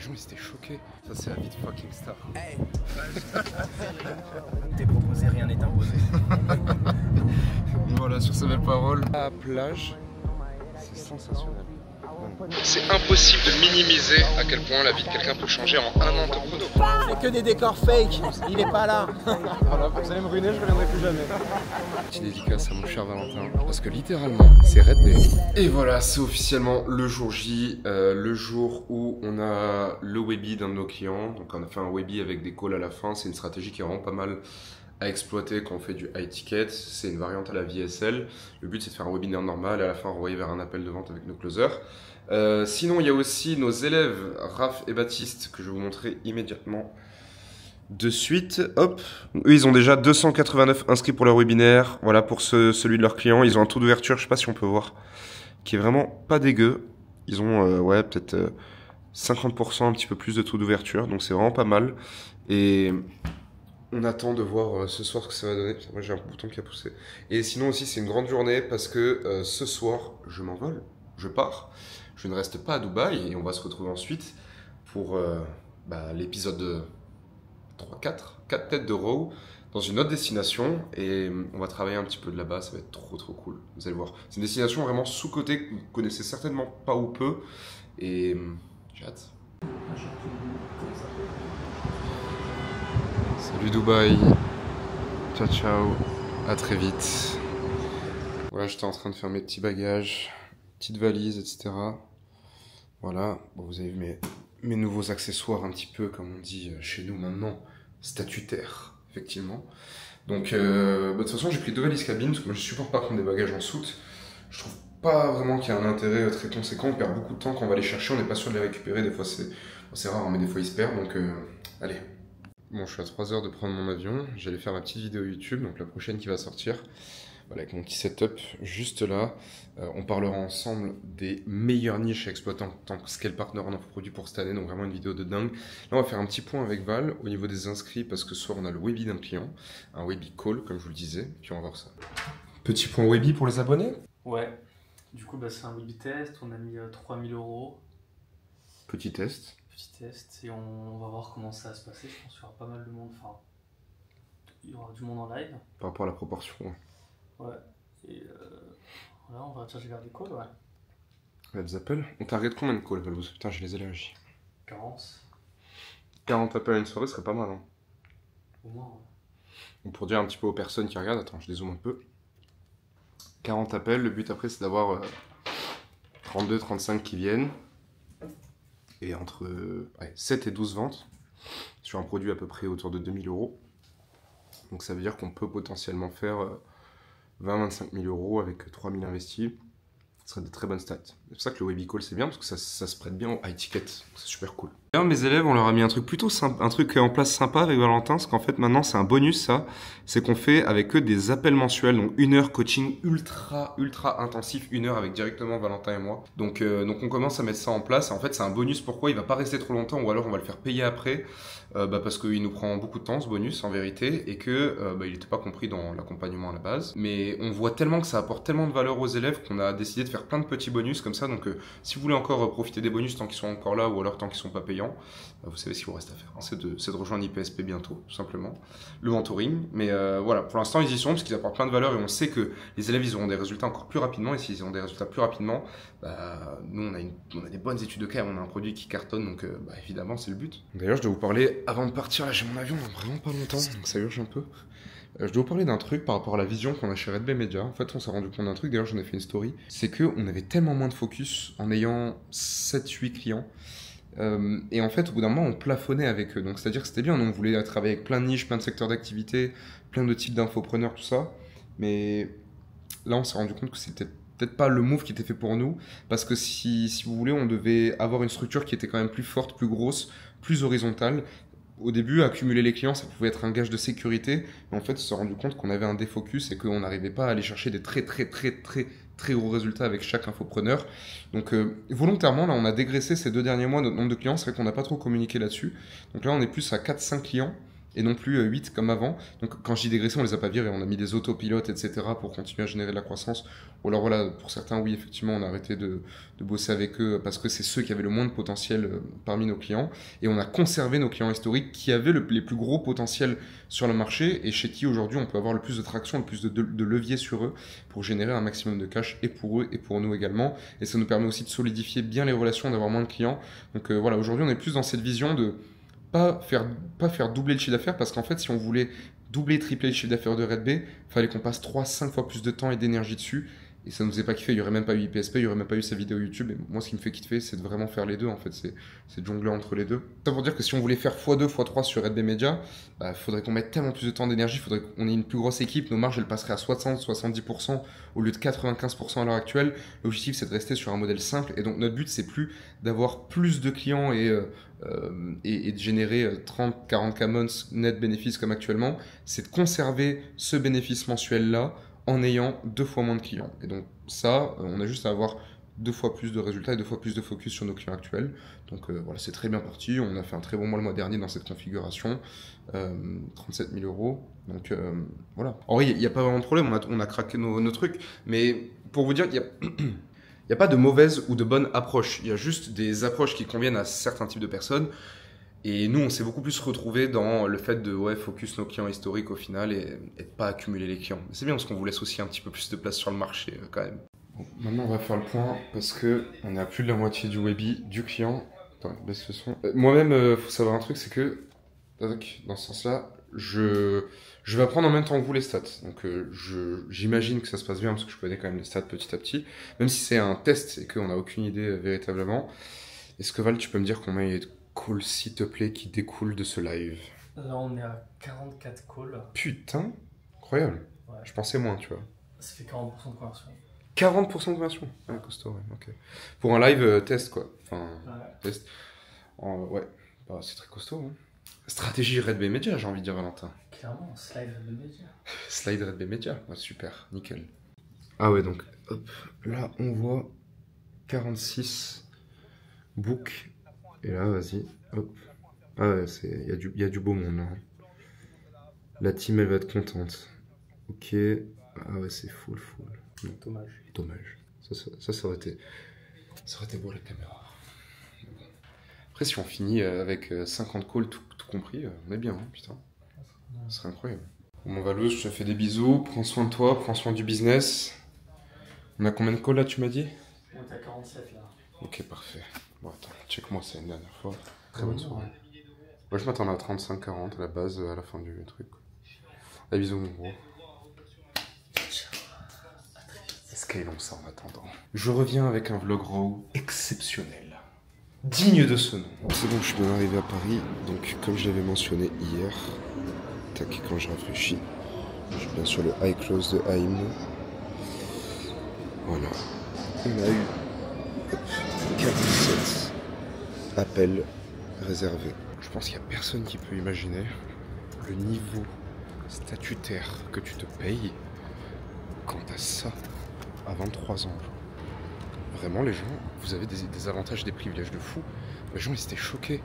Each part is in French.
les gens ils étaient choqués. Ça c'est la vie de fucking star. Hey. T'es proposé, rien n'est imposé. Voilà, sur ces belles paroles. La plage, c'est sensationnel. C'est impossible de minimiser à quel point la vie de quelqu'un peut changer en un an de chrono. C'est que des décors fake, il est pas là. Voilà, vous allez me ruiner, je reviendrai plus jamais. Petite dédicace à mon cher Valentin, parce que littéralement, c'est Red Day. Et voilà, c'est officiellement le jour J, le jour où on a le Webi d'un de nos clients. Donc on a fait un Webi avec des calls à la fin, c'est une stratégie qui est vraiment pas mal à exploiter quand on fait du high ticket. C'est une variante à la VSL. Le but c'est de faire un webinaire normal et à la fin renvoyer vers un appel de vente avec nos closers. Sinon il y a aussi nos élèves Raph et Baptiste que je vais vous montrer immédiatement de suite. Hop, eux ils ont déjà 289 inscrits pour leur webinaire. Voilà pour celui de leurs clients. Ils ont un taux d'ouverture, je sais pas si on peut voir, qui est vraiment pas dégueu. Ils ont ouais peut-être 50%, un petit peu plus de taux d'ouverture, donc c'est vraiment pas mal. Et on attend de voir ce soir ce que ça va donner. Moi j'ai un bouton qui a poussé. Et sinon aussi c'est une grande journée parce que ce soir je m'envole, je pars. Je ne reste pas à Dubaï et on va se retrouver ensuite pour l'épisode 4 têtes de Raw dans une autre destination et on va travailler un petit peu de là-bas, ça va être trop cool, vous allez voir. C'est une destination vraiment sous-cotée que vous connaissez certainement pas ou peu et j'ai hâte. Salut Dubaï, ciao ciao, à très vite. Voilà, j'étais en train de faire mes petits bagages, petite valise, etc. Voilà, bon, vous avez vu mes nouveaux accessoires un petit peu, comme on dit chez nous maintenant, statutaires, effectivement. Donc, de toute façon, j'ai pris 2 valises cabine, parce que moi je supporte pas prendre des bagages en soute. Je trouve pas vraiment qu'il y a un intérêt très conséquent, on perd beaucoup de temps quand on va les chercher, on n'est pas sûr de les récupérer, des fois c'est rare, mais des fois ils se perdent, donc allez. Bon, je suis à 3 heures de prendre mon avion, j'allais faire ma petite vidéo YouTube, donc la prochaine qui va sortir. Voilà, avec mon petit setup juste là. On parlera ensemble des meilleures niches à exploiter en tant que scale partner en infoproduit pour cette année, donc vraiment une vidéo de dingue. Là, on va faire un petit point avec Val au niveau des inscrits parce que ce soir, on a le Webi d'un client, un Webi call, comme je vous le disais, puis on va voir ça. Petit point Webi pour les abonnés? Ouais, du coup, c'est un Webi test, on a mis 3000 €. Petit test. Petit test, et on va voir comment ça va se passer. Je pense qu'il y aura pas mal de monde, enfin, il y aura du monde en live. Par rapport à la proportion. Ouais, et voilà, on va charger vers des calls, ouais. Elle des appels. On t'arrête combien de calls, Valous? Putain, j'ai les allergies. 40. 40 appels à une soirée, ce serait pas mal, hein. Au moins, ouais. Donc pour dire un petit peu aux personnes qui regardent, attends, je dézoome un peu. 40 appels, le but après c'est d'avoir 32-35 qui viennent. Et entre 7 et 12 ventes sur un produit à peu près autour de 2000 €. Donc ça veut dire qu'on peut potentiellement faire 20-25 000 € avec 3000 investis. Ce serait de très bonnes stats. C'est pour ça que le Webi Call c'est bien parce que ça se prête bien au high ticket. C'est super cool. D'ailleurs, mes élèves, on leur a mis un truc plutôt simple, un truc en place sympa avec Valentin, parce qu'en fait maintenant c'est un bonus ça. C'est qu'on fait avec eux des appels mensuels, donc 1 heure coaching ultra intensif, 1 heure avec directement Valentin et moi. Donc on commence à mettre ça en place. En fait c'est un bonus, pourquoi il va pas rester trop longtemps ou alors on va le faire payer après. Parce qu'il nous prend beaucoup de temps ce bonus en vérité et que il n'était pas compris dans l'accompagnement à la base. Mais on voit tellement que ça apporte tellement de valeur aux élèves qu'on a décidé de faire plein de petits bonus comme ça. Donc si vous voulez encore profiter des bonus tant qu'ils sont encore là ou alors tant qu'ils sont pas payants, vous savez ce qu'il vous reste à faire. C'est de rejoindre IPSP bientôt, tout simplement. Le mentoring. Mais voilà, pour l'instant ils y sont parce qu'ils apportent plein de valeur et on sait que les élèves ils auront des résultats encore plus rapidement et s'ils ont des résultats plus rapidement, nous on a des bonnes études de cas, on a un produit qui cartonne donc évidemment c'est le but. D'ailleurs je dois vous parler avant de partir, là j'ai mon avion dans vraiment pas longtemps, donc ça urge un peu. Je dois vous parler d'un truc par rapport à la vision qu'on a chez Red Bay Media. En fait, on s'est rendu compte d'un truc, d'ailleurs j'en ai fait une story, c'est qu'on avait tellement moins de focus en ayant 7-8 clients. Et en fait, au bout d'un moment, on plafonnait avec eux. Donc c'est-à-dire que c'était bien, on voulait travailler avec plein de niches, plein de secteurs d'activité, plein de types d'infopreneurs, tout ça. Mais là, on s'est rendu compte que c'était peut-être pas le move qui était fait pour nous, parce que si vous voulez, on devait avoir une structure qui était quand même plus forte, plus grosse, plus horizontale. Au début, accumuler les clients, ça pouvait être un gage de sécurité, mais en fait, on s'est rendu compte qu'on avait un défocus et qu'on n'arrivait pas à aller chercher des très gros résultats avec chaque infopreneur. Donc volontairement, là, on a dégraissé ces 2 derniers mois notre nombre de clients, c'est vrai qu'on n'a pas trop communiqué là-dessus. Donc là, on est plus à 4-5 clients et non plus 8 comme avant. Donc quand je dis dégraissé, on les a pas virés, on a mis des autopilotes, etc. pour continuer à générer de la croissance. Ou alors voilà, pour certains, oui, effectivement, on a arrêté de bosser avec eux parce que c'est ceux qui avaient le moins de potentiel parmi nos clients. Et on a conservé nos clients historiques qui avaient les plus gros potentiels sur le marché et chez qui aujourd'hui on peut avoir le plus de traction, le plus de levier sur eux pour générer un maximum de cash et pour eux et pour nous également. Et ça nous permet aussi de solidifier bien les relations, d'avoir moins de clients. Donc voilà, aujourd'hui on est plus dans cette vision de pas faire doubler le chiffre d'affaires parce qu'en fait si on voulait doubler, tripler le chiffre d'affaires de Red Bay, il fallait qu'on passe 3-5 fois plus de temps et d'énergie dessus. Et ça nous faisait pas kiffer, il n'y aurait même pas eu IPSP, il n'y aurait même pas eu sa vidéo YouTube. Et moi, ce qui me fait kiffer, c'est de vraiment faire les deux, en fait. C'est de jongler entre les deux. Ça pour dire que si on voulait faire x2, x3 sur Red Bay Media, bah, faudrait qu'on mette tellement plus de temps d'énergie, faudrait qu'on ait une plus grosse équipe. Nos marges, elles passeraient à 60-70% au lieu de 95% à l'heure actuelle. L'objectif, c'est de rester sur un modèle simple. Et donc, notre but, c'est plus d'avoir plus de clients et de générer 30-40K months net bénéfices comme actuellement. C'est de conserver ce bénéfice mensuel-là en ayant 2 fois moins de clients. Et donc ça, on a juste à avoir 2 fois plus de résultats et 2 fois plus de focus sur nos clients actuels. Donc voilà, c'est très bien parti. On a fait un très bon mois le mois dernier dans cette configuration. 37 000 euros. Donc voilà. En vrai, il n'y a pas vraiment de problème. On a craqué nos trucs. Mais pour vous dire, il n'y a pas de mauvaise ou de bonne approche. Il y a juste des approches qui conviennent à certains types de personnes. Et nous, on s'est beaucoup plus retrouvés dans le fait de focus nos clients historiques au final et de pas accumuler les clients. C'est bien parce qu'on vous laisse aussi un petit peu plus de place sur le marché quand même. Bon, maintenant, on va faire le point parce que on est à plus de la moitié du Webi, du client. Attends, baisse le son. Moi-même, faut savoir un truc, c'est que dans ce sens-là, je vais apprendre en même temps que vous les stats. Donc j'imagine que ça se passe bien parce que je connais quand même les stats petit à petit. Même si c'est un test et qu'on n'a aucune idée véritablement. Est-ce que Val, tu peux me dire combien il y a de calls, s'il te plaît, qui découlent de ce live? Là, on est à 44 calls. Putain, incroyable. Ouais. Je pensais moins, tu vois. Ça fait 40% de conversion. 40% de conversion. Ah, costaud, ouais, ok. Pour un live test, quoi. Enfin, test. Ouais, bah, c'est très costaud. Hein. Stratégie Red Bay Media, j'ai envie de dire, Valentin. Clairement, slide Red Bay Media. Slide Red Bay Media, ouais, super, nickel. Ah ouais, donc, hop, là, on voit 46 book. Et là, vas-y, hop. Ah ouais, il y a du beau monde là. La team, elle va être contente. Ok. Ah ouais, c'est full. Dommage. Dommage. Ça aurait été beau la caméra. Après, si on finit avec 50 calls, tout compris, on est bien, hein, putain. Ce serait incroyable. Bon, mon Valous, je te fais des bisous. Prends soin de toi, prends soin du business. On a combien de calls là, tu m'as dit? On est à 47 là. Ok, parfait. Bon, attends, check-moi ça une dernière fois. Très bonne soirée. Moi, je m'attendais à 35-40 à la base, à la fin du truc. Allez, bisous, mon gros. Scalons ça en attendant. Je reviens avec un vlog raw exceptionnel. Digne de ce nom. C'est bon, je suis bien arrivé à Paris. Donc, comme je l'avais mentionné hier, tac, quand je rafraîchis, j'ai bien sûr le high close de Haïm. Voilà. On a eu 47 appels réservés. Je pense qu'il n'y a personne qui peut imaginer le niveau statutaire que tu te payes quand t'as ça à 23 ans. Vraiment, les gens, vous avez des avantages, des privilèges de fou. Les gens, ils étaient choqués.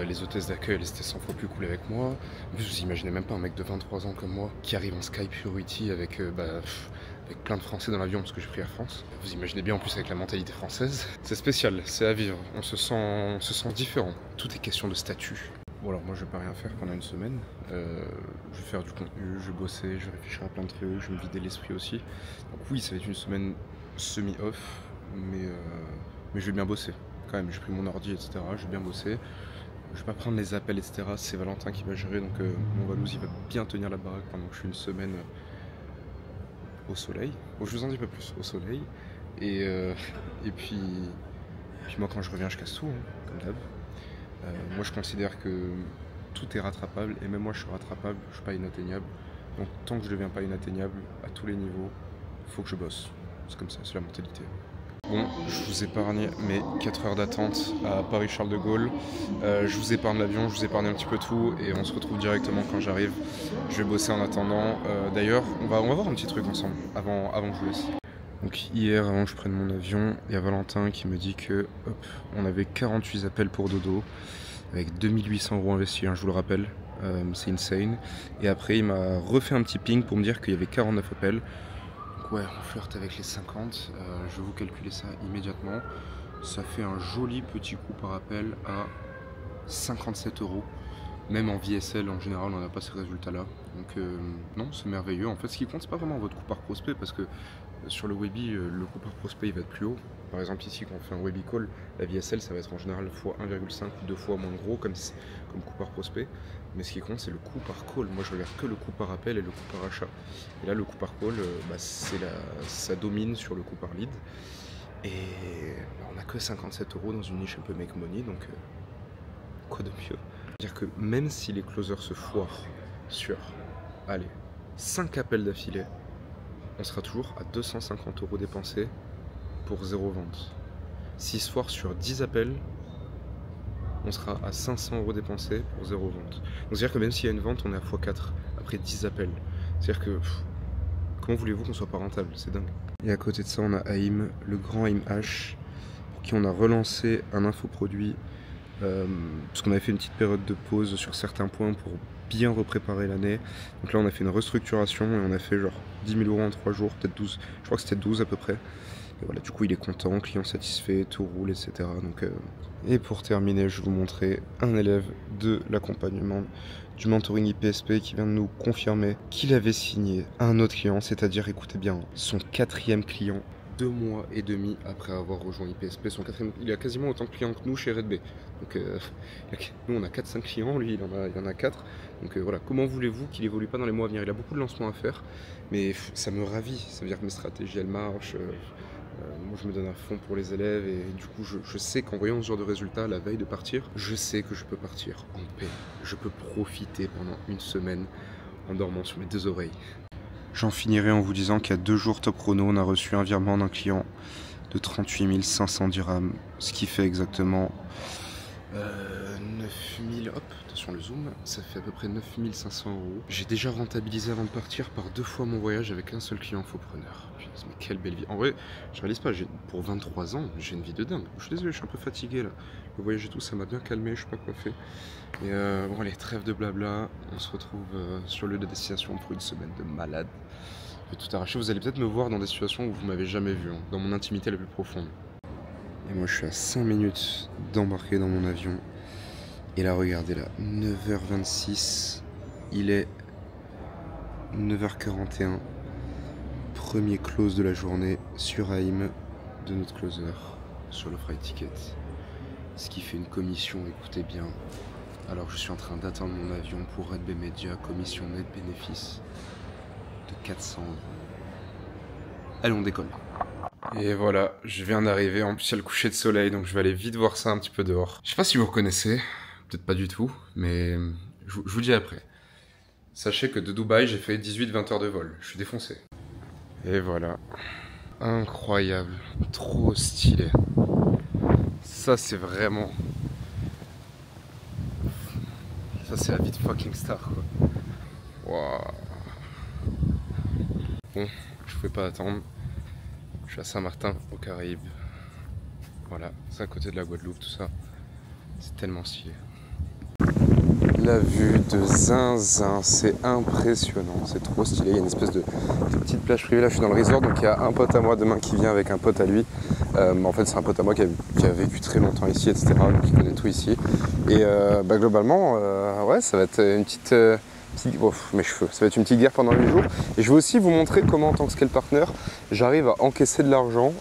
Les hôtesses d'accueil, elles étaient 100 fois plus cool avec moi. En plus, vous imaginez même pas un mec de 23 ans comme moi qui arrive en Sky Priority avec plein de Français dans l'avion parce que j'ai pris Air France. Vous imaginez bien en plus avec la mentalité française. C'est spécial, c'est à vivre. On se sent différent. Tout est question de statut. Bon alors moi je vais pas rien faire pendant une semaine. Je vais faire du contenu, je vais bosser, je vais réfléchir à plein de trucs, je vais me vider l'esprit aussi. Donc oui, ça va être une semaine semi-off, mais je vais bien bosser. Quand même, j'ai pris mon ordi, etc. Je vais bien bosser. Je vais pas prendre les appels, etc. C'est Valentin qui va gérer, donc mon Valouz il va bien tenir la baraque pendant que je suis une semaine au soleil. Bon, je vous en dis pas plus, au soleil. Et puis moi quand je reviens je casse tout, hein, comme d'hab. Moi je considère que tout est rattrapable et même moi je suis rattrapable, je suis pas inatteignable. Donc tant que je deviens pas inatteignable à tous les niveaux, il faut que je bosse. C'est comme ça, c'est la mentalité. Bon, je vous épargne mes 4 heures d'attente à Paris-Charles de Gaulle. Je vous épargne l'avion, je vous épargne un petit peu tout et on se retrouve directement quand j'arrive. Je vais bosser en attendant. D'ailleurs, on va voir un petit truc ensemble avant que je vous laisse. Donc hier, avant que je prenne mon avion, il y a Valentin qui me dit que on avait 48 appels pour Dodo avec 2800 € investis, hein, je vous le rappelle. c'est insane. Et après, il m'a refait un petit ping pour me dire qu'il y avait 49 appels. Donc ouais, on flirte avec les 50. Je vais vous calculer ça immédiatement. Ça fait un joli petit coup par appel à 57 €. Même en VSL, en général, on n'a pas ces résultats-là. Donc non, c'est merveilleux. En fait, ce qui compte, c'est pas vraiment votre coût par prospect, parce que sur le Webi, le coût par prospect, il va être plus haut. Par exemple, ici, quand on fait un Webi call, la VSL, ça va être en général fois 1,5 ou 2 fois moins gros comme coût par prospect. Mais ce qui compte, c'est le coût par call. Moi, je regarde que le coût par appel et le coût par achat. Et là, le coût par call, ça domine sur le coût par lead. Et on n'a que 57 € dans une niche un peu make money, donc quoi de mieux? C'est-à-dire que même si les closers se foirent sur, allez, 5 appels d'affilée, on sera toujours à 250 € dépensés pour 0 vente. S'ils se foirent sur 10 appels, on sera à 500 € dépensés pour 0 vente. Donc c'est-à-dire que même s'il y a une vente, on est à x4 après 10 appels. C'est-à-dire que comment voulez-vous qu'on soit pas rentable? C'est dingue. Et à côté de ça, on a AIM, le grand AIM H, pour qui on a relancé un infoproduit. Parce qu'on avait fait une petite période de pause sur certains points pour bien repréparer l'année. Donc là on a fait une restructuration et on a fait genre 10 000 € en 3 jours, peut-être 12, je crois que c'était 12 à peu près. Et voilà, du coup il est content, client satisfait, tout roule, etc. Donc, Et pour terminer, je vais vous montrer un élève de l'accompagnement du mentoring IPSP qui vient de nous confirmer qu'il avait signé un autre client, c'est-à-dire, écoutez bien, son 4e client 2 mois et demi après avoir rejoint IPSP. Il a quasiment autant de clients que nous chez Red Bay. Donc nous on a 4-5 clients, lui il en a 4. Donc voilà, comment voulez-vous qu'il évolue pas dans les mois à venir? Il a beaucoup de lancements à faire, mais ça me ravit. Ça veut dire que mes stratégies elles marchent. Moi je me donne à fond pour les élèves et du coup je sais qu'en voyant ce genre de résultats la veille de partir, je sais que je peux partir en paix. Je peux profiter pendant une semaine en dormant sur mes 2 oreilles. J'en finirai en vous disant qu'il y a 2 jours top chrono, on a reçu un virement d'un client de 38 500 dirhams, ce qui fait exactement 9000, hop, attention le zoom, ça fait à peu près 9500 €. J'ai déjà rentabilisé avant de partir par 2 fois mon voyage avec un seul client infopreneur. Mais quelle belle vie. En vrai, je réalise pas, pour 23 ans, j'ai une vie de dingue. Je suis désolé, je suis un peu fatigué là. Le voyage et tout, ça m'a bien calmé, je sais pas quoi faire. Et bon allez, trêve de blabla, on se retrouve sur le lieu de destination pour une semaine de malade. Je vais tout arracher, vous allez peut-être me voir dans des situations où vous m'avez jamais vu, hein, dans mon intimité la plus profonde. Et moi je suis à 5 minutes d'embarquer dans mon avion. Et là regardez là, 9h26, il est 9h41. Premier close de la journée sur AIM de notre closer sur le flight ticket. Ce qui fait une commission, écoutez bien. Alors je suis en train d'attendre mon avion pour Red Bay Media, commission net bénéfice de 400 €. Allez, on décolle. Et voilà, je viens d'arriver, en plus il y a le coucher de soleil, donc je vais aller vite voir ça un petit peu dehors. Je sais pas si vous reconnaissez, peut-être pas du tout, mais je vous dis après. Sachez que de Dubaï, j'ai fait 18-20 heures de vol, je suis défoncé. Et voilà, incroyable, trop stylé. Ça c'est vraiment... Ça c'est la vie de fucking star quoi. Waouh. Bon, je pouvais pas attendre. Je suis à Saint-Martin, aux Caraïbes. Voilà, c'est à côté de la Guadeloupe, tout ça. C'est tellement stylé. La vue de Zinzin, c'est impressionnant, c'est trop stylé. Il y a une espèce de petite plage privée. Là, je suis dans le resort, donc il y a un pote à moi demain qui vient avec un pote à lui. En fait, c'est un pote à moi qui a vécu très longtemps ici, etc. Donc il connaît tout ici. Et globalement, ouais, ça va être une petite... mes cheveux, ça va être une petite guerre pendant 8 jours. Et je vais aussi vous montrer comment, en tant que scale partner, j'arrive à encaisser de l'argent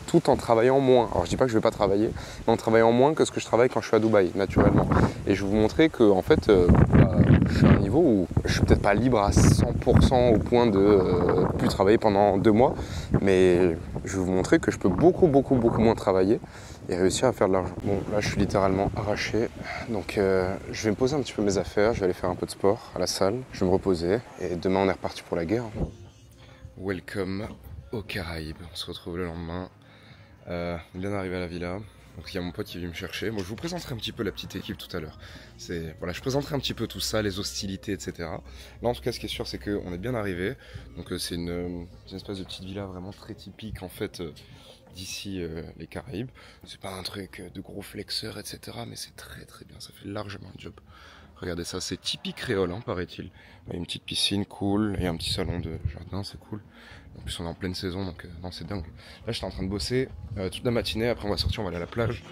tout en travaillant moins. Alors je dis pas que je vais pas travailler, mais en travaillant moins que ce que je travaille quand je suis à Dubaï, naturellement. Et je vais vous montrer que en fait, je suis à un niveau où je suis peut-être pas libre à 100% au point de plus travailler pendant 2 mois, mais je vais vous montrer que je peux beaucoup moins travailler et réussir à faire de l'argent. Bon, là je suis littéralement arraché, donc je vais me poser un petit peu mes affaires, je vais aller faire un peu de sport à la salle, je vais me reposer et demain on est reparti pour la guerre. Welcome aux Caraïbes, on se retrouve le lendemain, on vient d'arriver à la villa, donc il y a mon pote qui est venu me chercher. Moi je vous présenterai un petit peu la petite équipe tout à l'heure, voilà, je présenterai un petit peu tout ça, les hostilités, etc. Là en tout cas ce qui est sûr c'est qu'on est bien arrivé, donc c'est une espèce de petite villa vraiment très typique en fait d'ici les Caraïbes. C'est pas un truc de gros flexeurs, etc. Mais c'est très bien, ça fait largement le job. Regardez ça, c'est typique créole, hein, paraît-il. Il y a une petite piscine, cool, et un petit salon de jardin, c'est cool. En plus, on est en pleine saison, donc non, c'est dingue. Là, j'étais en train de bosser toute la matinée, après on va sortir, on va aller à la plage.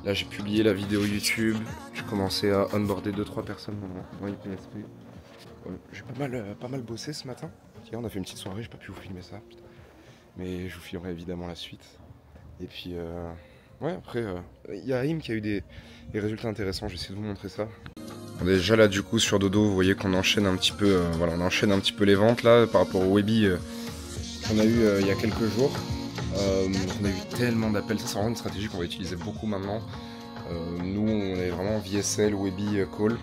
Là, j'ai publié la vidéo YouTube, j'ai commencé à onboarder 2-3 personnes dans IPSP. J'ai pas mal bossé ce matin. Tiens, on a fait une petite soirée, j'ai pas pu vous filmer ça, putain. Mais je vous filmerai évidemment la suite. Et puis, ouais, après, il y a Haïm qui a eu des résultats intéressants, je vais essayer de vous montrer ça. On est déjà là du coup sur Dodo, vous voyez qu'on enchaîne un petit peu, voilà, on enchaîne un petit peu les ventes là par rapport au Webi qu'on a eu il y a quelques jours. On a eu tellement d'appels, ça c'est vraiment une stratégie qu'on va utiliser beaucoup maintenant. Nous on est vraiment VSL, Webi, Call.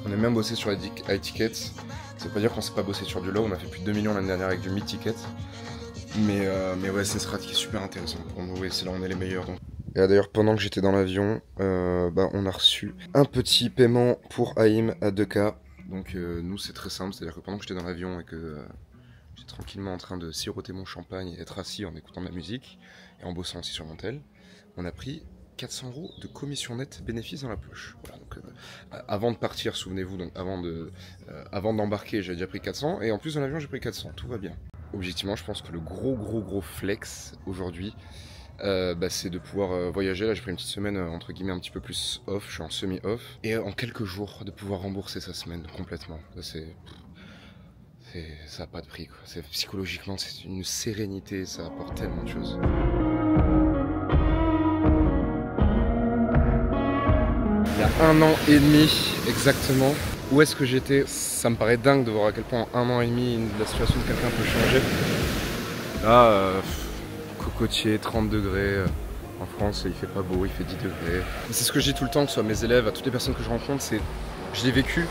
On a même bossé sur les high tickets. Ça veut pas dire qu'on s'est pas bossé sur du low, on a fait plus de 2 millions l'année dernière avec du mid ticket. Mais ouais, c'est une stratégie super intéressante pour nous et c'est là où on est les meilleurs. Donc. Et d'ailleurs, pendant que j'étais dans l'avion, on a reçu un petit paiement pour Haïm à 2K. Donc nous, c'est très simple, c'est-à-dire que pendant que j'étais dans l'avion et que j'étais tranquillement en train de siroter mon champagne et être assis en écoutant de la musique et en bossant aussi sur mon tel, on a pris 400 € de commission nette bénéfice dans la poche. Voilà, donc, avant de partir, souvenez-vous, donc avant d'embarquer, j'avais déjà pris 400 et en plus dans l'avion, j'ai pris 400, tout va bien. Objectivement, je pense que le gros flex aujourd'hui, c'est de pouvoir voyager. Là j'ai pris une petite semaine entre guillemets un petit peu plus off, je suis en semi-off. Et en quelques jours de pouvoir rembourser sa semaine complètement. Ça n'a pas de prix quoi. Psychologiquement c'est une sérénité, ça apporte tellement de choses. Il y a 1 an et demi exactement, où est-ce que j'étais? Ça me paraît dingue de voir à quel point en 1 an et demi la situation de quelqu'un peut changer. Là, cocotier, 30 degrés. En France, il fait pas beau, il fait 10 degrés. C'est ce que je dis tout le temps, que ce soit mes élèves, à toutes les personnes que je rencontre, je l'ai vécu.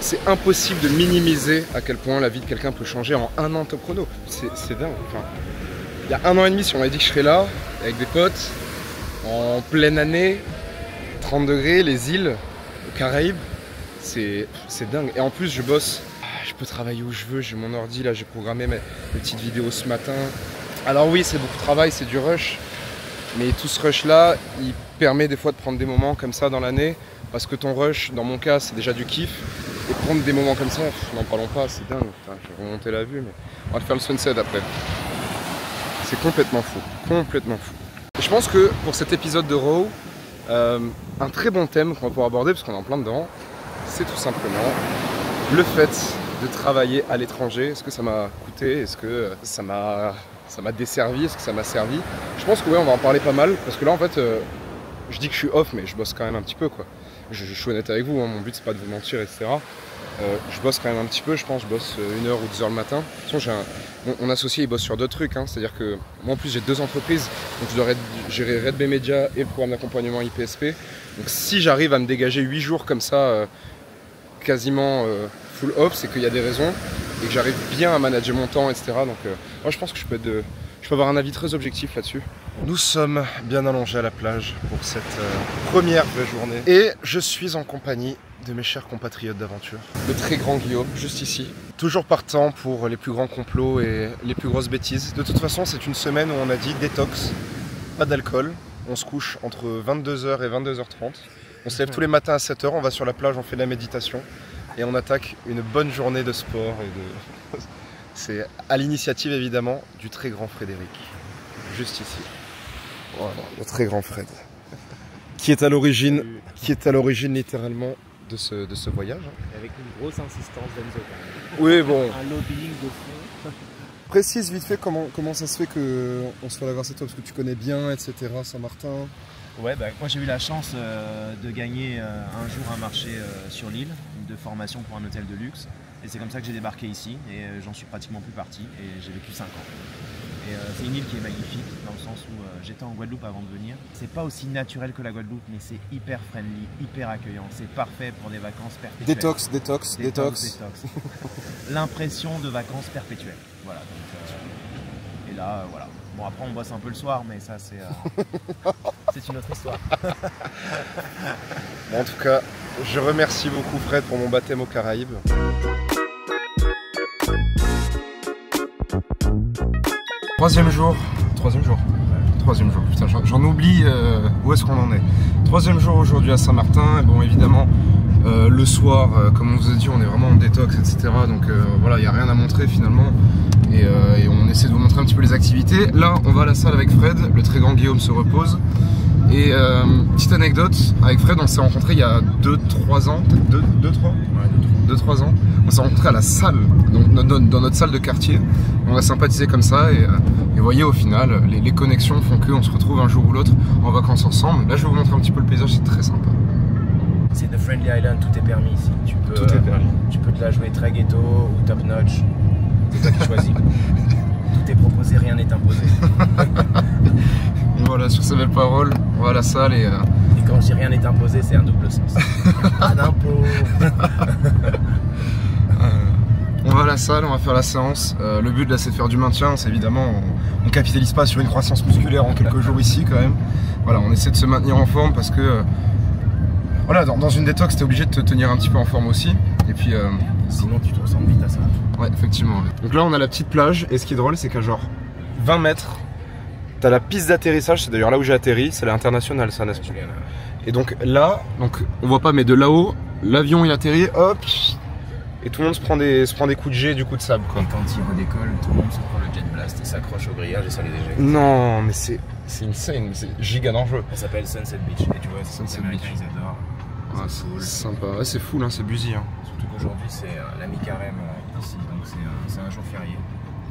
C'est impossible de minimiser à quel point la vie de quelqu'un peut changer en 1 an top chrono. C'est dingue. Enfin, il y a 1 an et demi, si on m'avait dit que je serais là, avec des potes, en pleine année, 30 degrés, les îles, aux Caraïbes, c'est dingue. Et en plus, je bosse, je peux travailler où je veux, j'ai mon ordi, là, j'ai programmé mes petites vidéos ce matin. Alors oui, c'est beaucoup de travail, c'est du rush, mais tout ce rush-là, il permet des fois de prendre des moments comme ça dans l'année, parce que ton rush, dans mon cas, c'est déjà du kiff, et prendre des moments comme ça, n'en parlons pas, c'est dingue. Putain, je vais remonter la vue, mais on va te faire le sunset après. C'est complètement fou, complètement fou. Et je pense que pour cet épisode de Raw, un très bon thème qu'on va pouvoir aborder, parce qu'on est en plein dedans, c'est tout simplement le fait de travailler à l'étranger. Est-ce que ça m'a coûté? Est-ce que ça m'a desservi? Est-ce que ça m'a servi? Je pense que ouais, on va en parler pas mal, parce que là en fait, je dis que je suis off, mais je bosse quand même un petit peu quoi. Je suis honnête avec vous, hein, mon but c'est pas de vous mentir, etc. Je bosse quand même un petit peu, je pense, je bosse 1h ou 2h le matin. De toute façon, mon associé il bosse sur d'autres trucs, hein, c'est-à-dire que moi en plus j'ai 2 entreprises, donc je dois gérer Red Bay Media et le programme d'accompagnement IPSP. Donc si j'arrive à me dégager 8 jours comme ça, quasiment full off, c'est qu'il y a des raisons et que j'arrive bien à manager mon temps, etc. Donc moi je pense que je peux avoir un avis très objectif là-dessus. Nous sommes bien allongés à la plage pour cette première vraie journée et je suis en compagnie de mes chers compatriotes d'aventure. Le très grand Guillaume, juste ici. Toujours partant pour les plus grands complots et les plus grosses bêtises. De toute façon, c'est une semaine où on a dit détox, pas d'alcool. On se couche entre 22h et 22h30. On se lève tous les matins à 7h, on va sur la plage, on fait de la méditation et on attaque une bonne journée de sport. C'est à l'initiative évidemment du très grand Frédéric, juste ici. Voilà, le très grand Fred, qui est à l'origine littéralement de ce voyage. Avec une grosse insistance d'Enzo. Oui, bon. Un lobbying de fond. Précise vite fait comment ça se fait qu'on se fait la grâce à toi, parce que tu connais bien, etc. Saint-Martin. Ouais, moi j'ai eu la chance de gagner un jour un marché sur l'île de formation pour un hôtel de luxe. Et c'est comme ça que j'ai débarqué ici et j'en suis pratiquement plus parti et j'ai vécu 5 ans. Et c'est une île qui est magnifique dans le sens où j'étais en Guadeloupe avant de venir. C'est pas aussi naturel que la Guadeloupe, mais c'est hyper friendly, hyper accueillant. C'est parfait pour des vacances perpétuelles. Détox. L'impression de vacances perpétuelles. Voilà. Donc, et là, voilà. Bon, après on bosse un peu le soir, mais ça c'est c'est une autre histoire. Bon, en tout cas, je remercie beaucoup Fred pour mon baptême aux Caraïbes. Troisième jour, putain j'en oublie où est-ce qu'on en est. 3e jour aujourd'hui à Saint-Martin, et bon évidemment Le soir, comme on vous a dit, on est vraiment en détox, etc. Donc voilà, il n'y a rien à montrer finalement. Et on essaie de vous montrer un petit peu les activités. Là, on va à la salle avec Fred, le très grand Guillaume se repose. Et petite anecdote, avec Fred, on s'est rencontrés il y a 2-3 ans, peut-être 2-3 ans. On s'est rencontrés à la salle, donc dans notre salle de quartier. On a sympathisé comme ça et vous voyez, au final, les connexions font qu'on se retrouve un jour ou l'autre en vacances ensemble. Là, je vais vous montrer un petit peu le paysage, c'est très sympa. C'est The Friendly Island, tout est permis ici. Tout est permis. Tu peux te la jouer très ghetto ou top notch. C'est toi qui choisis. Tout est proposé, rien n'est imposé. Et voilà, sur ces belles paroles, on va à la salle et quand je dis rien n'est imposé, c'est un double sens. Pas d'impôt. On va à la salle, on va faire la séance. Le but là, c'est de faire du maintien. C'est évidemment, on capitalise pas sur une croissance musculaire en quelques jours ici quand même. Voilà, on essaie de se maintenir en forme parce que voilà, dans une détox, t'es obligé de te tenir un petit peu en forme aussi. Et puis sinon, tu te ressembles vite à ça. Ouais, effectivement. Donc là, on a la petite plage. Et ce qui est drôle, c'est qu'à genre 20 mètres, t'as la piste d'atterrissage. C'est d'ailleurs là où j'ai atterri. C'est l'international, ça, n'est-ce pas? Et donc là, on voit pas, mais de là-haut, l'avion il atterrit, hop, et tout le monde se prend des coups de jet, du coup de sable, quoi. Et quand il redécolle, tout le monde se prend le jet blast et s'accroche au grillage et ça les éjecte. Non, mais c'est insane, c'est giga dangereux. Ça s'appelle Sunset Beach. Et tu vois, Sunset les Américains, Beach. ils adorent. Ouais, c'est cool. sympa, ouais, c'est fou, hein, c'est busy. Hein. Surtout qu'aujourd'hui, c'est la mi-carême ici, donc c'est un jour férié.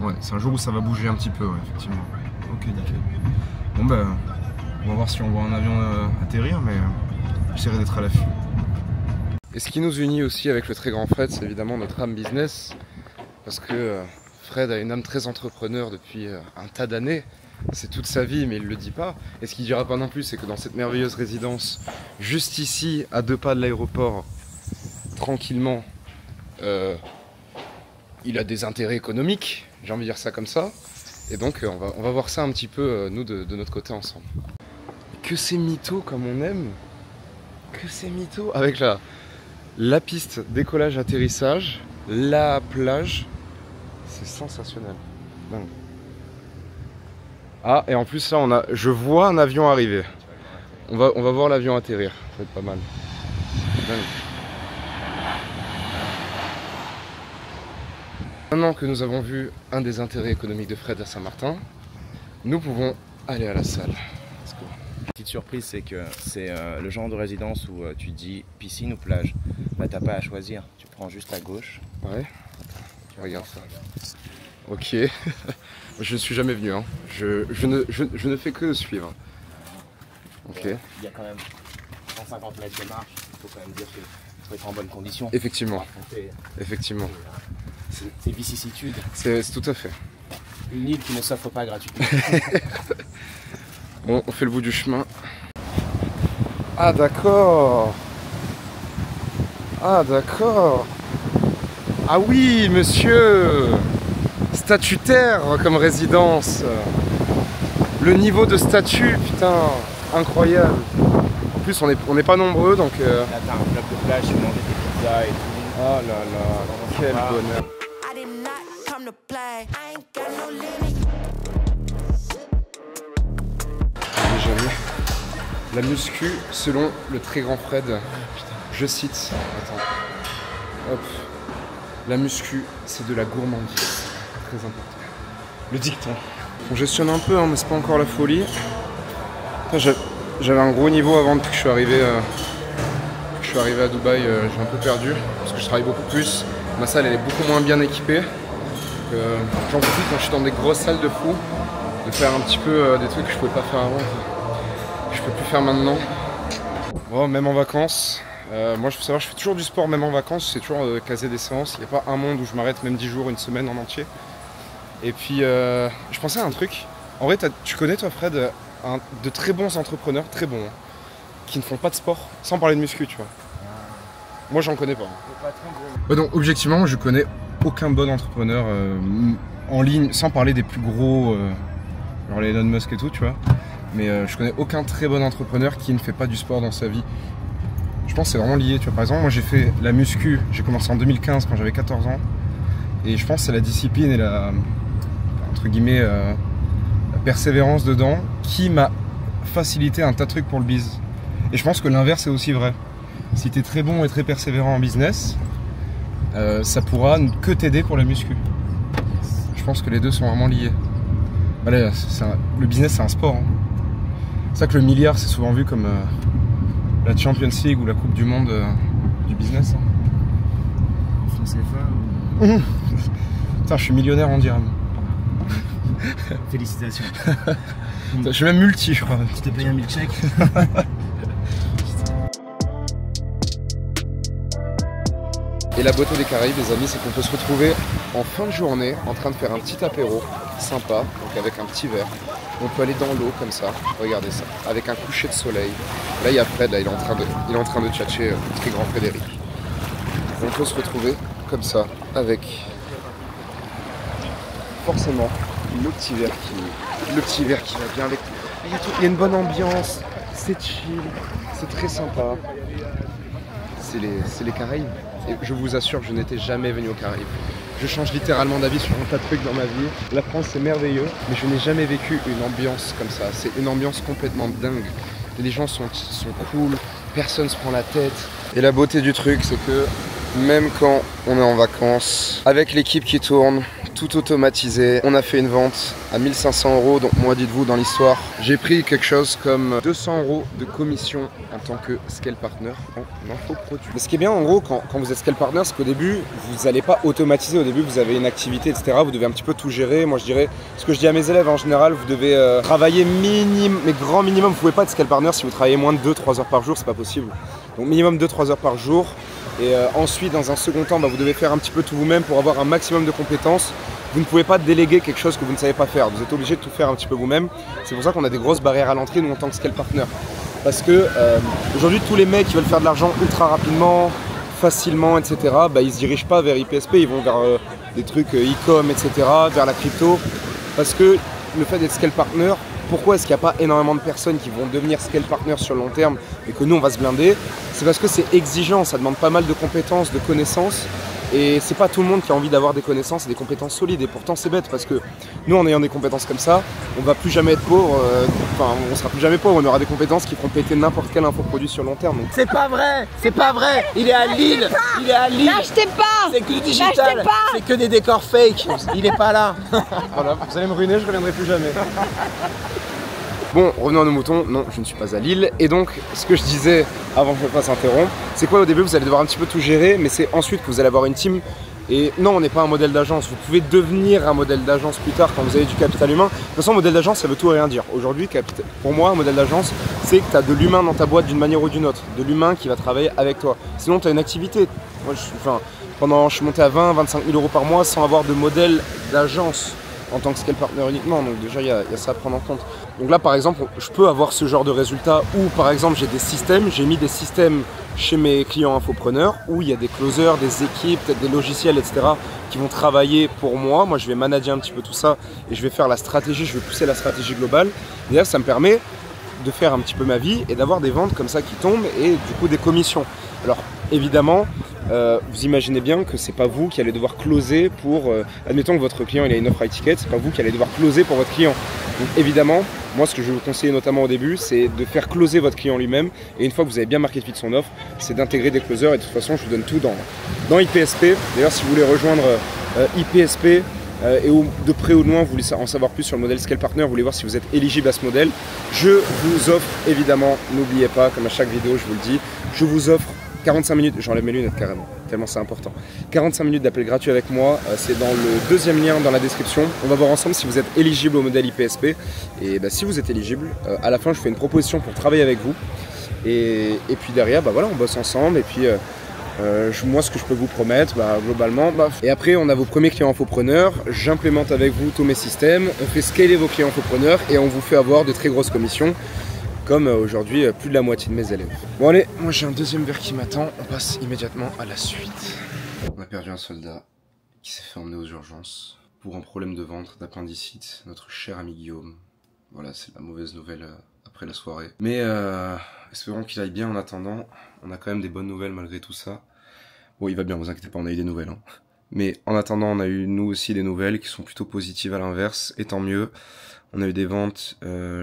Ouais, c'est un jour où ça va bouger un petit peu, ouais, effectivement. Ok, nickel. Bon, ben, on va voir si on voit un avion atterrir, mais j'essaierai d'être à l'affût. Et ce qui nous unit aussi avec le très grand Fred, c'est évidemment notre âme business. Parce que Fred a une âme très entrepreneur depuis un tas d'années. C'est toute sa vie, mais il ne le dit pas. Et ce qu'il ne dira pas non plus, c'est que dans cette merveilleuse résidence, juste ici, à 2 pas de l'aéroport, tranquillement, il a des intérêts économiques, j'ai envie de dire ça comme ça. Et donc on va voir ça un petit peu, nous, de notre côté ensemble. Que c'est mytho comme on aime. Que c'est mytho. Avec la piste décollage-atterrissage, la plage, c'est sensationnel. Dingue. Ah, et en plus là, je vois un avion arriver. On va voir l'avion atterrir, ça va être pas mal. Dingue. Maintenant que nous avons vu un des intérêts économiques de Fred à Saint-Martin, nous pouvons aller à la salle. Let's go. Petite surprise, c'est que c'est le genre de résidence où tu dis piscine ou plage. Bah t'as pas à choisir, tu prends juste à gauche. Ouais. Regarde ça. Ok. Je ne suis jamais venu, hein. Je ne fais que suivre. Ok. Il y a quand même 150 mètres de marche, il faut quand même dire qu'il faut être en bonne condition. Effectivement. Effectivement. C'est vicissitudes. C'est tout à fait. Une île qui ne s'offre pas gratuitement. Bon, on fait le bout du chemin. Ah d'accord. Ah d'accord. Ah oui, monsieur. Statutaire comme résidence. Le niveau de statut, putain, incroyable. En plus, on n'est pas nombreux, donc... Là, t'as un club de plage, tu manges des pizzas et tout. Oh là là, quel bonheur. Jamais. La muscu, selon le très grand Fred, je cite, attends, hop, la muscu, c'est de la gourmandise, très important. Le dicton. On gestionne un peu, hein, mais c'est pas encore la folie. J'avais un gros niveau avant depuis que je suis arrivé, à Dubaï, j'ai un peu perdu, parce que je travaille beaucoup plus. Ma salle, elle est beaucoup moins bien équipée. J'en profite quand je suis dans des grosses salles de fou, de faire un petit peu des trucs que je pouvais pas faire avant. Je peux plus faire maintenant. Bon, même en vacances, moi je fais toujours du sport même en vacances, c'est toujours caser des séances. Il n'y a pas un monde où je m'arrête même 10 jours, une semaine en entier. Et puis je pensais à un truc. En vrai, tu connais toi Fred, de très bons entrepreneurs, très bons, hein, qui ne font pas de sport, sans parler de muscu, tu vois. Moi j'en connais pas. Donc objectivement, je connais aucun bon entrepreneur en ligne, sans parler des plus gros, genre les Elon Musk et tout, tu vois. Mais je connais aucun très bon entrepreneur qui ne fait pas du sport dans sa vie. Je pense que c'est vraiment lié, tu vois. Par exemple, moi j'ai fait la muscu, j'ai commencé en 2015 quand j'avais 14 ans. Et je pense que c'est la discipline et la, entre guillemets, la persévérance dedans qui m'a facilité un tas de trucs pour le biz. Et je pense que l'inverse est aussi vrai. si tu es très bon et très persévérant en business, ça pourra que t'aider pour la muscu. Je pense que les deux sont vraiment liés. Allez, le business c'est un sport. Hein. C'est ça que le milliard c'est souvent vu comme la Champions League ou la Coupe du Monde du business. Hein. En franc CFA Putain, je suis millionnaire en dirham. Félicitations. Je suis même multi, je crois. Tu t'es payé un milkshake? Et la beauté des Caraïbes, les amis, c'est qu'on peut se retrouver en fin de journée en train de faire un petit apéro sympa, donc avec un petit verre. On peut aller dans l'eau comme ça, regardez ça, avec un coucher de soleil. Là, il y a Fred, là, il est en train de tchatcher le très grand Frédéric. On peut se retrouver comme ça, avec forcément le petit verre qui va bien avec. Il y a une bonne ambiance, c'est chill, c'est très sympa. C'est les Caraïbes. Et je vous assure, je n'étais jamais venu aux Caraïbes. Je change littéralement d'avis sur un tas de trucs dans ma vie. La France, c'est merveilleux, mais je n'ai jamais vécu une ambiance comme ça. C'est une ambiance complètement dingue. Les gens sont cool, personne se prend la tête. Et la beauté du truc, c'est que même quand on est en vacances, avec l'équipe qui tourne, tout automatisé, on a fait une vente à 1 500 €. Donc moi, dites-vous, dans l'histoire, j'ai pris quelque chose comme 200 € de commission en tant que scale partner en infoproduit. Mais ce qui est bien en gros quand vous êtes scale partner, c'est qu'au début, vous n'allez pas automatiser. Au début, vous avez une activité, etc. Vous devez un petit peu tout gérer. Moi, je dirais, ce que je dis à mes élèves en général, vous devez travailler mais grand minimum. Vous pouvez pas être scale partner si vous travaillez moins de 2-3 heures par jour, c'est pas possible. Donc minimum 2-3 heures par jour. Et ensuite, dans un second temps, vous devez faire un petit peu tout vous-même pour avoir un maximum de compétences. Vous ne pouvez pas déléguer quelque chose que vous ne savez pas faire. Vous êtes obligé de tout faire un petit peu vous-même. C'est pour ça qu'on a des grosses barrières à l'entrée, nous, en tant que scale partner. Parce que aujourd'hui, tous les mecs qui veulent faire de l'argent ultra rapidement, facilement, etc., ils se dirigent pas vers IPSP, ils vont vers des trucs e-com, etc., vers la crypto. Parce que le fait d'être scale partner, pourquoi est-ce qu'il n'y a pas énormément de personnes qui vont devenir scale partner sur le long terme et que nous on va se blinder? C'est parce que c'est exigeant, ça demande pas mal de compétences, de connaissances. Et c'est pas tout le monde qui a envie d'avoir des connaissances et des compétences solides. Et pourtant c'est bête parce que nous en ayant des compétences comme ça, on va plus jamais être pauvre, on sera plus jamais pauvre, on aura des compétences qui feront péter n'importe quel infoproduit sur long terme. Donc... C'est pas vrai, il est à Lille, N'achetez pas. C'est que du digital, c'est que des décors fake, il est pas là. Voilà, vous allez me ruiner, je reviendrai plus jamais. Bon, revenons à nos moutons, non, je ne suis pas à Lille. Et donc, ce que je disais avant que je me fasse interrompre, c'est quoi au début, vous allez devoir un petit peu tout gérer, mais c'est ensuite que vous allez avoir une team. Et non, on n'est pas un modèle d'agence. Vous pouvez devenir un modèle d'agence plus tard quand vous avez du capital humain. De toute façon, modèle d'agence, ça veut tout et rien dire. Aujourd'hui, pour moi, un modèle d'agence, c'est que tu as de l'humain dans ta boîte d'une manière ou d'une autre. De l'humain qui va travailler avec toi. Sinon, tu as une activité. Moi, je suis monté à 20-25 000 € par mois sans avoir de modèle d'agence en tant que scale partner uniquement. Donc déjà, il y a ça à prendre en compte. Donc là, par exemple, je peux avoir ce genre de résultat où, par exemple, j'ai mis des systèmes chez mes clients infopreneurs où il y a des closers, des équipes, peut-être des logiciels, etc. qui vont travailler pour moi. Moi, je vais manager un petit peu tout ça et je vais faire la stratégie, je vais pousser la stratégie globale. D'ailleurs, ça me permet de faire un petit peu ma vie et d'avoir des ventes comme ça qui tombent et du coup des commissions. Alors, évidemment, vous imaginez bien que c'est pas vous qui allez devoir closer pour... admettons que votre client il a une offre high ticket, c'est pas vous qui allez devoir closer pour votre client. Donc évidemment, moi ce que je vais vous conseiller notamment au début, c'est de faire closer votre client lui-même. Et une fois que vous avez bien marqué le fit de son offre, c'est d'intégrer des closers. Et de toute façon, je vous donne tout dans IPSP. D'ailleurs, si vous voulez rejoindre IPSP et de près ou de loin, vous voulez en savoir plus sur le modèle Scale Partner, vous voulez voir si vous êtes éligible à ce modèle, je vous offre évidemment, n'oubliez pas, comme à chaque vidéo, je vous le dis, je vous offre 45 minutes, j'enlève mes lunettes carrément, tellement c'est important. 45 minutes d'appel gratuit avec moi, c'est dans le deuxième lien dans la description. On va voir ensemble si vous êtes éligible au modèle IPSP. Et si vous êtes éligible, à la fin je fais une proposition pour travailler avec vous. Et puis derrière, voilà, on bosse ensemble. Et puis moi ce que je peux vous promettre, globalement. Et après on a vos premiers clients infopreneurs, j'implémente avec vous tous mes systèmes, on fait scaler vos clients infopreneurs et on vous fait avoir de très grosses commissions. Comme aujourd'hui plus de la moitié de mes élèves. Bon allez, moi j'ai un deuxième verre qui m'attend, on passe immédiatement à la suite. On a perdu un soldat qui s'est fait emmener aux urgences pour un problème de ventre, d'appendicite, notre cher ami Guillaume. Voilà, c'est la mauvaise nouvelle après la soirée. Mais espérons qu'il aille bien en attendant, on a quand même des bonnes nouvelles malgré tout ça. Bon, il va bien, vous inquiétez pas, on a eu des nouvelles. Hein. Mais en attendant, on a eu nous aussi des nouvelles qui sont plutôt positives à l'inverse, et tant mieux. On a eu des ventes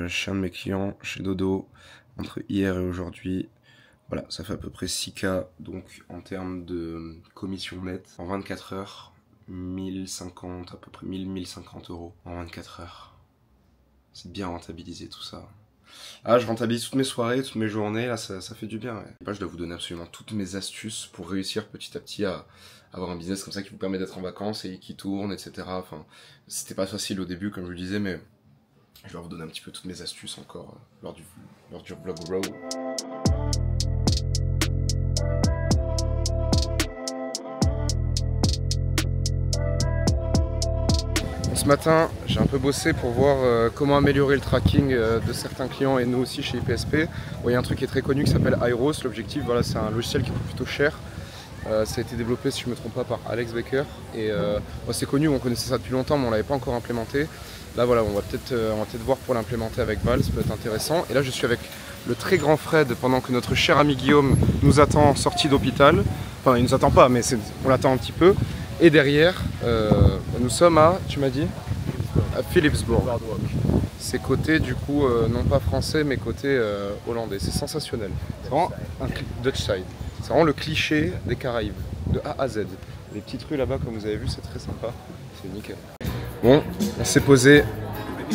chez un de mes clients, chez Dodo, entre hier et aujourd'hui. Voilà, ça fait à peu près 6K, donc en termes de commission nette, en 24 heures, 1050, à peu près 1000-1050 euros en 24 heures. C'est bien rentabilisé tout ça. Ah, je rentabilise toutes mes soirées, toutes mes journées, là ça fait du bien. Ouais. Je dois vous donner absolument toutes mes astuces pour réussir petit à petit à avoir un business comme ça qui vous permet d'être en vacances et qui tourne, etc. Enfin, c'était pas facile au début, comme je le disais, mais je vais vous donner un petit peu toutes mes astuces encore lors du vlog Raw. Ce matin, j'ai un peu bossé pour voir comment améliorer le tracking de certains clients et nous aussi chez IPSP. Bon, il y a un truc qui est très connu qui s'appelle Airos. L'objectif, voilà, c'est un logiciel qui coûte plutôt cher. Ça a été développé, si je ne me trompe pas, par Alex Baker. Et c'est connu, on connaissait ça depuis longtemps, mais on ne l'avait pas encore implémenté. Là, voilà, on va peut-être voir pour l'implémenter avec Val, ça peut être intéressant. Et là, je suis avec le très grand Fred pendant que notre cher ami Guillaume nous attend sorti d'hôpital. Enfin, il ne nous attend pas, mais on l'attend un petit peu. Et derrière, nous sommes à, tu m'as dit, à Philipsburg. C'est côté du coup, non pas français, mais côté hollandais. C'est sensationnel. C'est vraiment un Dutch side. C'est vraiment le cliché des Caraïbes, de A à Z. Les petites rues là-bas, comme vous avez vu, c'est très sympa. C'est nickel. Bon, on s'est posé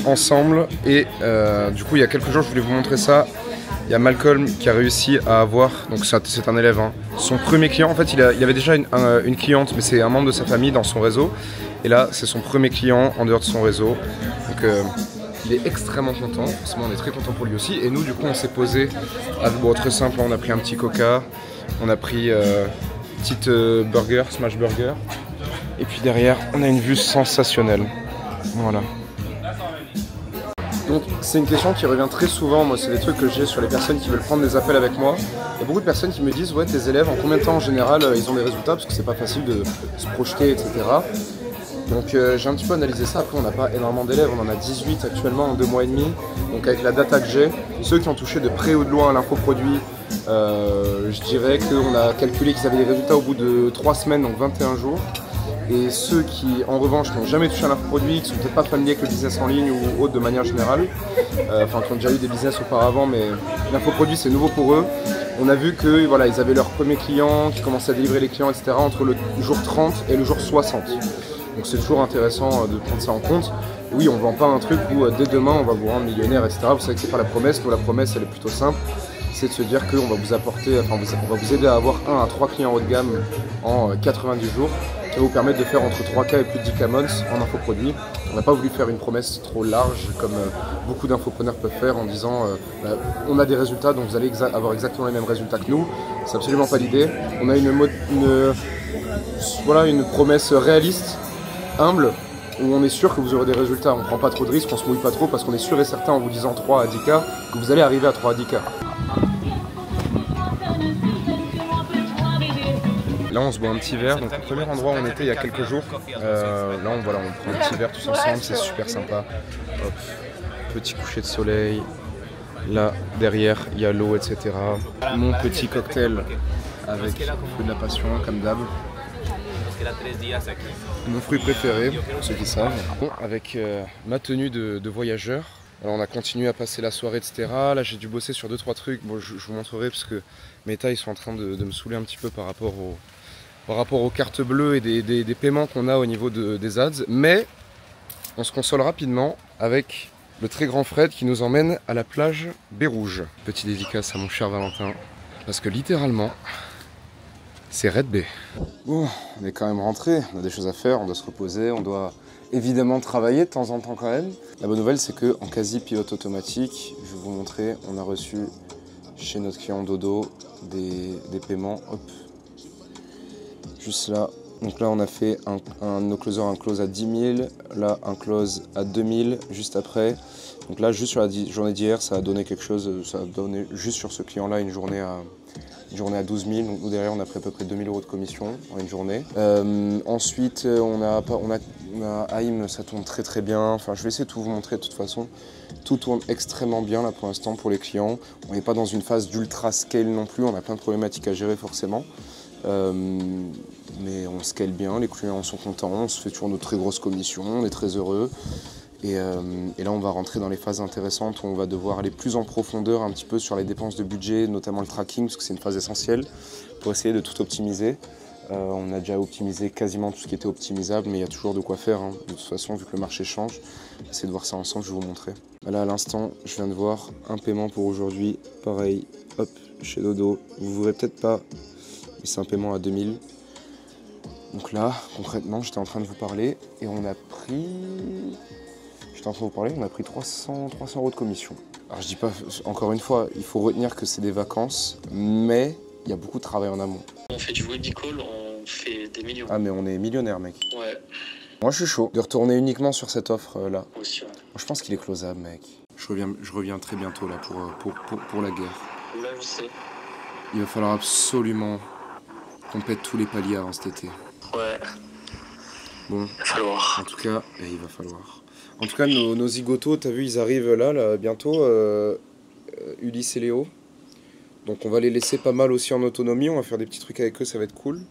ensemble et du coup, il y a quelques jours, je voulais vous montrer ça. Il y a Malcolm qui a réussi à avoir, donc c'est un élève, hein, son premier client. En fait, il avait déjà une cliente, mais c'est un membre de sa famille dans son réseau. Et là, c'est son premier client en dehors de son réseau. Donc, il est extrêmement content. Forcément, on est très content pour lui aussi. Et nous, du coup, on s'est posé. Bon, très simple, on a pris un petit coca, on a pris petite burger, smash burger. Et puis derrière, on a une vue sensationnelle. Voilà. Donc c'est une question qui revient très souvent, moi c'est des trucs que j'ai sur les personnes qui veulent prendre des appels avec moi. Il y a beaucoup de personnes qui me disent ouais tes élèves en combien de temps en général ils ont des résultats parce que c'est pas facile de se projeter etc. Donc j'ai un petit peu analysé ça, après on n'a pas énormément d'élèves, on en a 18 actuellement en 2 mois et demi. Donc avec la data que j'ai, ceux qui ont touché de près ou de loin à l'infoproduit, je dirais qu'on a calculé qu'ils avaient des résultats au bout de 3 semaines, donc 21 jours. Et ceux qui, en revanche, n'ont jamais touché à l'infoproduit, qui sont peut-être pas familiers avec le business en ligne ou autre de manière générale, enfin qui ont déjà eu des business auparavant, mais l'infoproduit c'est nouveau pour eux. On a vu que voilà, ils avaient leur premier client, qui commençaient à délivrer les clients, etc. entre le jour 30 et le jour 60. Donc c'est toujours intéressant de prendre ça en compte. Oui, on ne vend pas un truc où dès demain on va vous rendre millionnaire, etc. Vous savez que c'est pas la promesse, nous la promesse elle est plutôt simple. C'est de se dire qu'on va vous apporter, enfin on va vous aider à avoir 1 à 3 clients haut de gamme en 90 jours. Qui va vous permettre de faire entre 3K et plus de 10K months en infoproduit. On n'a pas voulu faire une promesse trop large comme beaucoup d'infopreneurs peuvent faire en disant on a des résultats donc vous allez avoir exactement les mêmes résultats que nous. C'est absolument pas l'idée. On a une promesse réaliste, humble, où on est sûr que vous aurez des résultats. On ne prend pas trop de risques, on se mouille pas trop parce qu'on est sûr et certain en vous disant 3 à 10K que vous allez arriver à 3 à 10K. Là on se boit un petit verre, donc le premier endroit où on était il y a quelques jours, là on prend un petit verre tous ensemble, c'est super sympa. Hop. Petit coucher de soleil, là derrière il y a l'eau, etc. Mon petit cocktail avec un peu de la passion comme d'hab. Mon fruit préféré, pour ceux qui savent. Bon, avec ma tenue de voyageur. Alors on a continué à passer la soirée, etc. Là j'ai dû bosser sur 2-3 trucs, bon, je vous montrerai parce que mes tailles sont en train de me saouler un petit peu par rapport aux cartes bleues et des paiements qu'on a au niveau des ads. Mais on se console rapidement avec le très grand Fred qui nous emmène à la plage Baie-Rouge. Petit dédicace à mon cher Valentin, parce que littéralement, c'est Red Bay. Bon, on est quand même rentré, on a des choses à faire, on doit se reposer, on doit évidemment travailler de temps en temps quand même. La bonne nouvelle c'est qu'en quasi pilote automatique, je vais vous montrer, on a reçu chez notre client Dodo des paiements, hop, juste là. Donc là on a fait nos closers, un close à 10 000, là un close à 2 000 juste après. Donc là juste sur la journée d'hier ça a donné quelque chose, ça a donné juste sur ce client là une journée à 12 000, donc nous derrière on a pris à peu près 2 000 € de commission en une journée. Ensuite on a AIM, ça tourne très très bien, enfin je vais essayer de tout vous montrer de toute façon. Tout tourne extrêmement bien là pour l'instant pour les clients. On n'est pas dans une phase d'ultra scale non plus, on a plein de problématiques à gérer forcément. Mais on scale bien, les clients sont contents, on se fait toujours nos très grosses commissions, on est très heureux. Et là, on va rentrer dans les phases intéressantes où on va devoir aller plus en profondeur un petit peu sur les dépenses de budget, notamment le tracking, parce que c'est une phase essentielle pour essayer de tout optimiser. On a déjà optimisé quasiment tout ce qui était optimisable, mais il y a toujours de quoi faire. Hein. De toute façon, vu que le marché change, essayez de voir ça ensemble, je vais vous montrer. Là, à l'instant, je viens de voir un paiement pour aujourd'hui. Pareil, hop, chez Dodo. Vous ne verrez peut-être pas, mais c'est un paiement à 2000. Donc là, concrètement, j'étais en train de vous parler et on a pris... on a pris 300 € de commission. Alors je dis pas, encore une fois, il faut retenir que c'est des vacances, mais il y a beaucoup de travail en amont. On fait du webicall, on fait des millions. Ah mais on est millionnaire, mec. Ouais. Moi je suis chaud de retourner uniquement sur cette offre là. Moi aussi, ouais. Je pense qu'il est closable, mec. Je reviens très bientôt là pour la guerre. Là, je sais. Il va falloir absolument qu'on pète tous les paliers avant cet été. Ouais. Bon, Il va falloir. en tout cas, il va falloir. En tout cas, nos zigotos, t'as vu, ils arrivent là bientôt, Ulysse et Léo. Donc on va les laisser pas mal aussi en autonomie, on va faire des petits trucs avec eux, ça va être cool.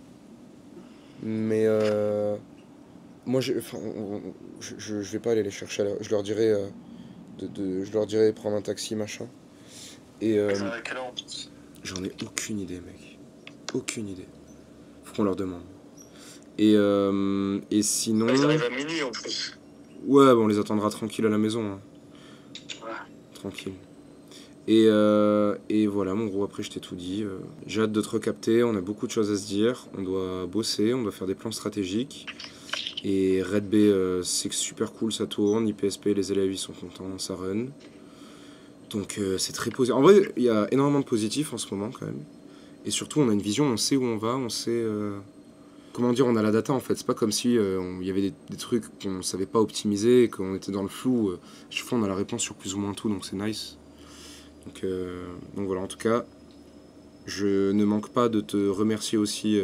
Mais moi, je vais pas aller les chercher, je leur dirai, je leur dirai prendre un taxi, machin. Et Ça va à quelle heure? j'en ai aucune idée, mec. Aucune idée. Faut qu'on leur demande. Et sinon... Ils arrivent à minuit en plus. Ouais, bah on les attendra tranquille à la maison. Hein. Ouais. Tranquille. Et voilà, mon gros, après je t'ai tout dit. J'ai hâte de te recapter, on a beaucoup de choses à se dire. On doit bosser, on doit faire des plans stratégiques. Et Red B, c'est super cool, ça tourne. IPSP, les élèves, ils sont contents, ça run. Donc c'est très positif. En vrai, il y a énormément de positifs en ce moment quand même. Et surtout, on a une vision, on sait où on va, on sait... Comment dire, on a la data en fait. C'est pas comme si il y avait des trucs qu'on savait pas optimiser et qu'on était dans le flou. Chaque fois, on a la réponse sur plus ou moins tout, donc c'est nice. Donc voilà, en tout cas, je ne manque pas de te remercier aussi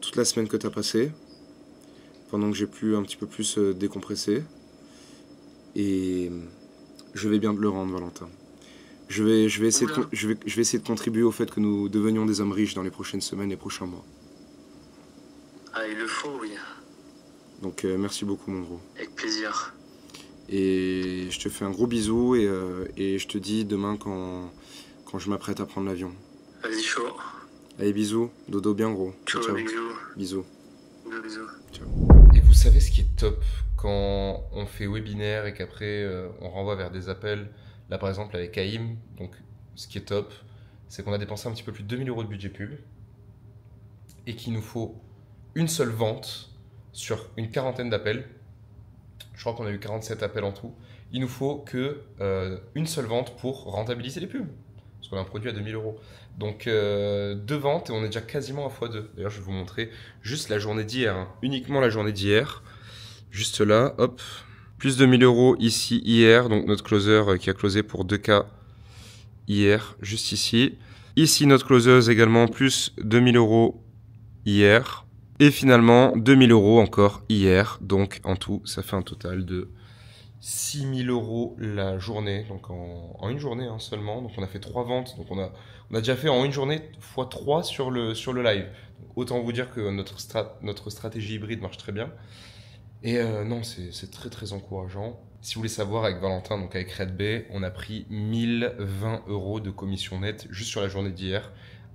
toute la semaine que tu as passée, pendant que j'ai pu un petit peu plus décompresser. Et je vais bien te le rendre, Valentin. Je vais essayer de contribuer au fait que nous devenions des hommes riches dans les prochaines semaines et prochains mois. Ah, il le faut, oui. Donc merci beaucoup, mon gros. Avec plaisir. Et je te fais un gros bisou et je te dis demain quand je m'apprête à prendre l'avion. Vas-y, chaud. Allez, bisous. Dodo bien, gros. Ciao, Ciao. bisous. Bisous. Bisous. Ciao. Et vous savez ce qui est top quand on fait webinaire et qu'après on renvoie vers des appels. Là, par exemple, avec Haïm, donc ce qui est top, c'est qu'on a dépensé un petit peu plus de 2000 € de budget pub et qu'il nous faut une seule vente sur une quarantaine d'appels. Je crois qu'on a eu 47 appels en tout. Il nous faut que une seule vente pour rentabiliser les pubs. Parce qu'on a un produit à 2000 €. Donc 2 ventes et on est déjà quasiment à x2. D'ailleurs, je vais vous montrer juste la journée d'hier. Hein. Uniquement la journée d'hier. Juste là, hop. Plus 2000 € ici hier. Donc notre closer qui a closé pour 2K hier, juste ici. Ici, notre closeuse également, plus 2000 € hier. Et finalement, 2000 € encore hier. Donc, en tout, ça fait un total de 6000 € la journée. Donc, en une journée hein, seulement. Donc, on a fait 3 ventes. Donc, on a déjà fait en une journée x3 sur le live. Donc, autant vous dire que notre stratégie hybride marche très bien. Et non, c'est très, très encourageant. Si vous voulez savoir, avec Valentin, donc avec Red B, on a pris 1020 € de commission nette juste sur la journée d'hier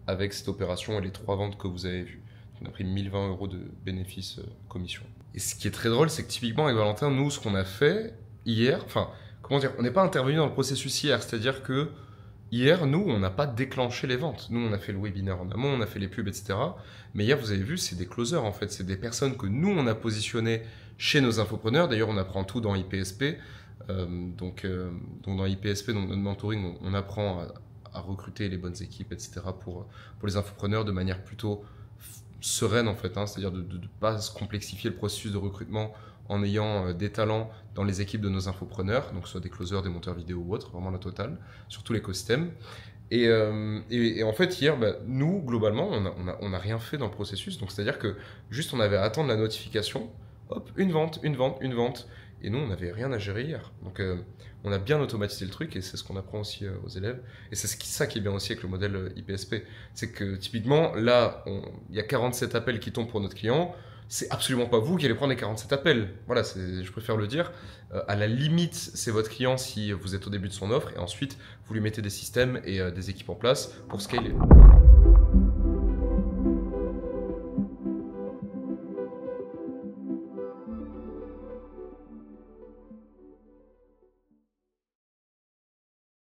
avec cette opération et les 3 ventes que vous avez vues. On a pris 1020 € de bénéfices commission. Et ce qui est très drôle, c'est que typiquement avec Valentin, nous, ce qu'on a fait hier, enfin, comment dire, on n'est pas intervenu dans le processus hier, c'est-à-dire que hier, nous, on n'a pas déclenché les ventes. Nous, on a fait le webinaire en amont, on a fait les pubs, etc. Mais hier, vous avez vu, c'est des closers en fait, c'est des personnes que nous, on a positionnées chez nos infopreneurs. D'ailleurs, on apprend tout dans IPSP. Donc dans IPSP, donc notre mentoring, on apprend à recruter les bonnes équipes, etc. pour les infopreneurs de manière plutôt sereine en fait, hein, c'est-à-dire de ne pas se complexifier le processus de recrutement en ayant des talents dans les équipes de nos infopreneurs, donc soit des closers, des monteurs vidéo ou autres, vraiment la totale, sur tout l'écosystème. Et en fait, hier, nous, globalement, on n'a rien fait dans le processus, donc c'est-à-dire que juste on avait à attendre la notification, hop, une vente, et nous, on n'avait rien à gérer hier. Donc on a bien automatisé le truc, et c'est ce qu'on apprend aussi aux élèves. Et c'est ça qui est bien aussi avec le modèle IPSP. C'est que typiquement, là, il y a 47 appels qui tombent pour notre client. c'est absolument pas vous qui allez prendre les 47 appels. Voilà, je préfère le dire. À la limite, c'est votre client si vous êtes au début de son offre et ensuite, vous lui mettez des systèmes et des équipes en place pour scaler.